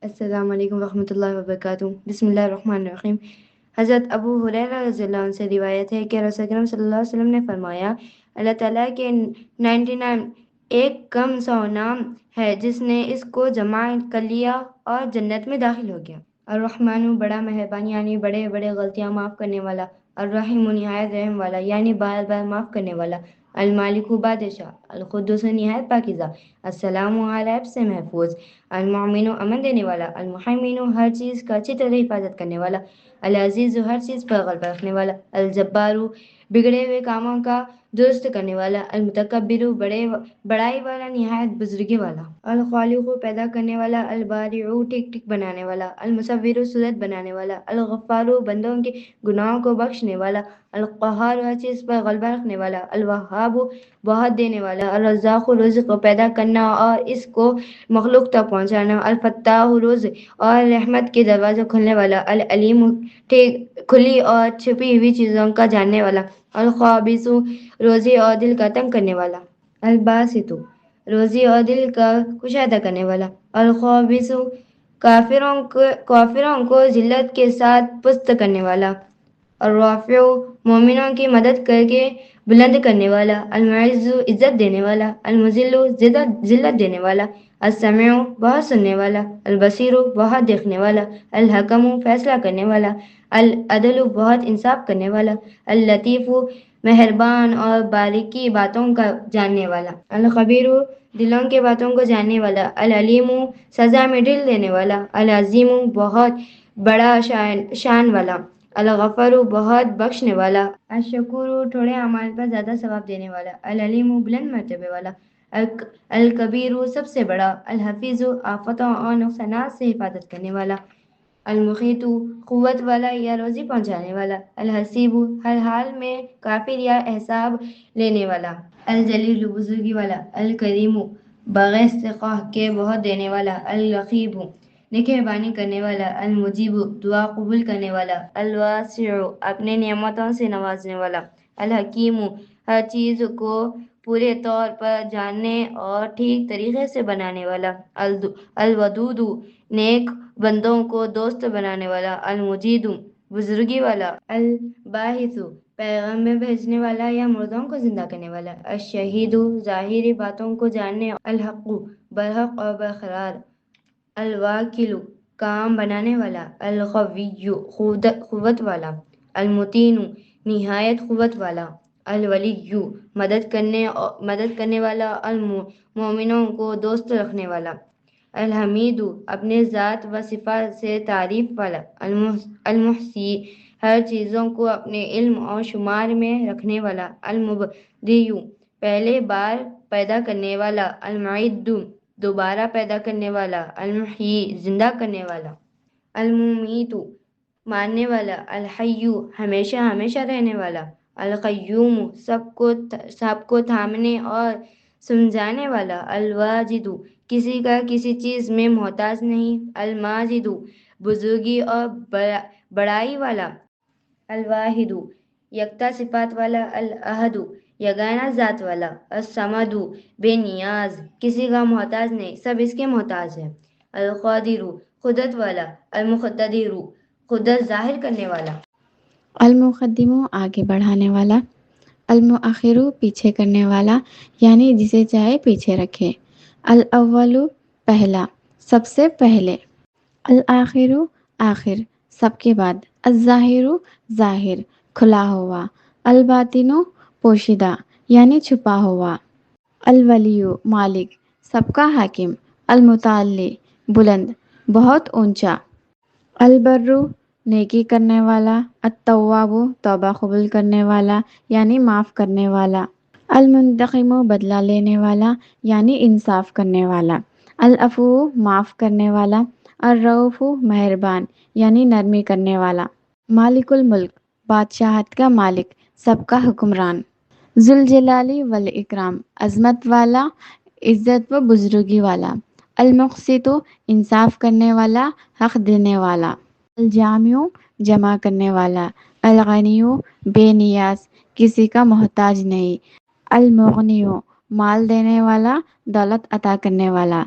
السلام علیکم ورحمۃ اللہ وبرکاتہ۔ بسم اللہ الرحمن الرحیم۔ حضرت ابو ہریرہ رضی اللہ عنہ سے روایت ہے کہ رسول اکرم صلی اللہ علیہ وسلم نے فرمایا، اللہ تعالیٰ کے 99 ایک کم 100 نام ہے، جس نے اس کو جمع کر لیا اور جنت میں داخل ہو گیا۔ الرحمن بڑا مہربان یعنی بڑے بڑے غلطیاں معاف کرنے والا، الرحیم نہایت رحم والا یعنی بار بار معاف کرنے والا، المالک بادشاہ، القدوس نہایت پاکیزہ، السلام غائب سے محفوظ، المؤمن امن دینے والا، المحیمن ہر چیز کا اچھی طرح حفاظت کرنے والا، العزیز ہر چیز پر غلبہ رکھنے والا، الجبار بگڑے ہوئے کاموں کا درست کرنے والا، المتکبر بڑائی والا نہایت بزرگی والا، الخالق پیدا کرنے والا، البارئ ٹھیک ٹھیک بنانے والا، المصور صورت بنانے والا، الغفار بندوں کے گناہوں کو بخشنے والا، القہار ہر چیز پر غلبہ رکھنے والا، الوہاب بہت دینے والا، الرزاق رزق کو پیدا کرنا اور اس کو مخلوق تک پہنچانا، الفتاح رزق اور رحمت کے دروازے کھولنے والا، العلیم کھلی اور چھپی ہوئی چیزوں کا جاننے والا، الخابث روزی اور دل کا تنگ کرنے والا، الباسط روزی اور دل کا کشادہ کرنے والا، الخابث کافروں کو ذلت کے ساتھ پست کرنے والا، الرافع مومنوں کی مدد کر کے بلند کرنے والا، المعز عزت دینے والا، المذل ذلت دینے والا، السمیع بہت سننے والا، البصیر بہت دیکھنے والا، الحکم فیصلہ کرنے والا، العدل بہت انصاف کرنے والا، اللطیف مہربان اور باریکی باتوں کا جاننے والا، الخبیر دلوں کے باتوں کو جاننے والا، العلیم سزا میں ڈل دینے والا، العظیم بہت بڑا شان والا، الغفر بہت بخشنے والا، الشکور تھوڑے اعمال پر زیادہ ثواب دینے والا، العلیم بلند مرتبے والا، الکبیر سب سے بڑا، الحفیظ آفتوں اور نقصانات سے حفاظت کرنے والا، المحیط قوت والا یا روزی پہنچانے والا، الحسیب ہر حال میں کافر یا احساب لینے والا، الجلیل بزرگی والا، الکریم بغیر استحقاق کے بہت دینے والا، الرقیب نگہبانی کرنے والا، المجیب دعا قبول کرنے والا، الواسع اپنے نعمتوں سے نوازنے والا، الحکیم ہر چیز کو پورے طور پر جاننے اور ٹھیک طریقے سے بنانے والا، الودود نیک بندوں کو دوست بنانے والا، المجید بزرگی والا، الباعث پیغام بھیجنے والا یا مردوں کو زندہ کرنے والا، الشہید ظاہری باتوں کو جاننے، الحق برحق اور برقرار، الواکل کام بنانے والا، القوی قوت والا، المتین نہایت قوت والا، الولی مدد کرنے والا، المومنوں کو دوست رکھنے والا، الحمید اپنے ذات و صفات سے تعریف والا، المحصی ہر چیزوں کو اپنے علم اور شمار میں رکھنے والا، المبدی پہلے بار پیدا کرنے والا، المعید دوبارہ پیدا کرنے والا، المحیی زندہ کرنے والا، الممیت مارنے والا، الحی ہمیشہ ہمیشہ رہنے والا، القیوم سب کو تھامنے اور سمجھانے والا، الواجد کسی کا کسی چیز میں محتاج نہیں، الماجد بزرگی اور بڑائی والا، الواحد یکتا صفات والا، الاحد یگانہ ذات والا، الصمد بے نیاز کسی کا محتاج نہیں سب اس کے محتاج ہے، القادر قدرت والا، المقتدر قدرت ظاہر کرنے والا، المقدم آگے بڑھانے والا، المؤخر پیچھے کرنے والا یعنی جسے چاہے پیچھے رکھے، الاول پہلا سب سے پہلے، الآخر آخر سب کے بعد، الظاہر ظاہر کھلا ہوا، الباطن پوشیدہ یعنی چھپا ہوا، الولی مالک سب کا حاکم، المتعلی بلند بہت اونچا، البر نیکی کرنے والا، التواب توبہ قبول کرنے والا یعنی معاف کرنے والا، المنتقم بدلہ لینے والا یعنی انصاف کرنے والا، العفو معاف کرنے والا، الرؤوف مہربان یعنی نرمی کرنے والا، مالک الملک بادشاہت کا مالک سب کا حکمران، ذوالجلال والاکرام عظمت والا عزت و بزرگی والا، المقسط انصاف کرنے والا حق دینے والا، الجامع جمع کرنے والا، الغنی بے نیاز کسی کا محتاج نہیں، المغنی مال دینے والا دولت عطا کرنے والا،